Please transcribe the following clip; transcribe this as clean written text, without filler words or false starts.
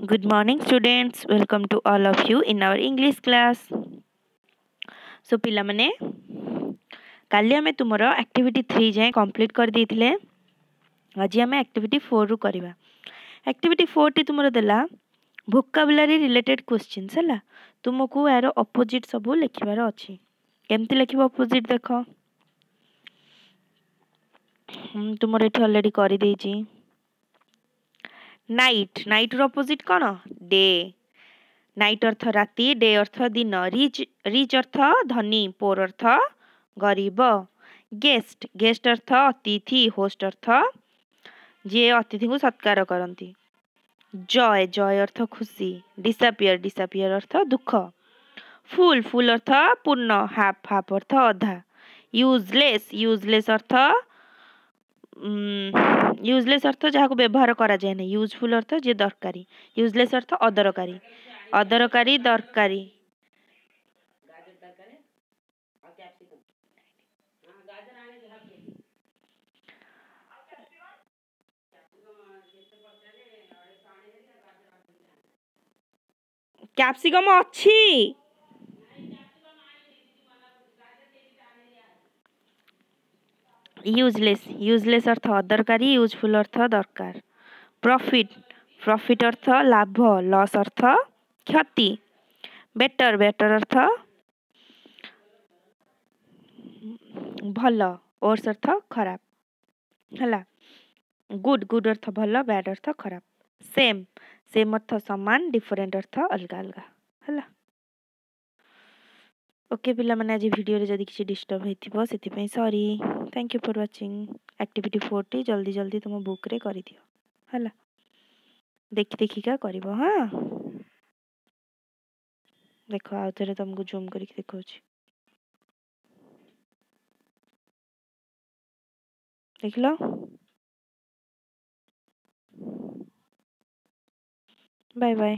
Good morning, students. Welcome to all of you in our English class. So, ପିଲାମାନେ କାଲି ଆମେ ତୁମର activity 3 ଯାଏଁ complete କରିଦେଇଥିଲେ। ଆଜି ଆମେ activity 4 ରୁ କରିବା। activity 4 ଟି ତୁମର ଦେଲା vocabulary related questions ହେଲା। ତୁମକୁ ଏହାର opposite ସବୁ ଲେଖିବାର ଅଛି। କେମିତି ଲେଖିବ opposite ଦେଖ। ତୁମର ଏଠି already କରିଦେଇଛି। ନାଇଟ୍ ର opposite କ'ଣ? ଡେ। ନାଇଟ୍ ଅର୍ଥ ରାତି, ଡେ ଅର୍ଥ ଦିନ, ରିଚ୍ ଅର୍ଥ ଧନୀ, ପୋର୍ ଅର୍ଥ ଗରିବ। ଗେଷ୍ଟ ଅର୍ଥ ଅତିଥି, ହୋଷ୍ଟ ଅର୍ଥ ଯିଏ ଅତିଥିଙ୍କୁ ସତ୍କାର କରନ୍ତି। ଜୟ ଅର୍ଥ ଖୁସି, ଡିସାପିୟର ଅର୍ଥ ଦୁଃଖ। ଫୁଲ୍ ଅର୍ଥ ପୂର୍ଣ୍ଣ, ହାଫ୍ ଅର୍ଥ ଅଧା। ୟୁଜଲେସ୍ ଅର୍ଥ ଯାହାକୁ ବ୍ୟବହାର କରାଯାଏ ନାହିଁ। ୟୁଜଫୁଲ୍ ଅର୍ଥ ଯିଏ ଦରକାରୀ। ୟୁଜଲେସ୍ ଅର୍ଥ ଅଦରକାରୀ, ଦରକାରୀ। କ୍ୟାପ୍ସିକମ୍ ଅଛି। ୟୁଜଲେସ୍ ଅର୍ଥ ଅଦରକାରୀ, ୟୁଜଫୁଲ୍ ଅର୍ଥ ଦରକାର। ପ୍ରଫିଟ୍ ଅର୍ଥ ଲାଭ, ଲସ୍ ଅର୍ଥ କ୍ଷତି। ବେଟର ଅର୍ଥ ଭଲ, ଓର୍ସ ଅର୍ଥ ଖରାପ ହେଲା। ଗୁଡ୍ ଅର୍ଥ ଭଲ, ବ୍ୟାଡ୍ ଅର୍ଥ ଖରାପ। ସେମ୍ ଅର୍ଥ ସମାନ, ଡିଫରେଣ୍ଟ ଅର୍ଥ ଅଲଗା ହେଲା। ओके पिलामाने आज वीडियो जदि किसी डिस्टर्ब होइथिबो सेथिपई sorry. Thank you for watching. Activity 4 टी जल्दी तुम बुक रे करि दियो हला। देखिका करिवो। हाँ देखो आउ थरे तुमको जूम करके देखौछि। देखलो। Bye bye.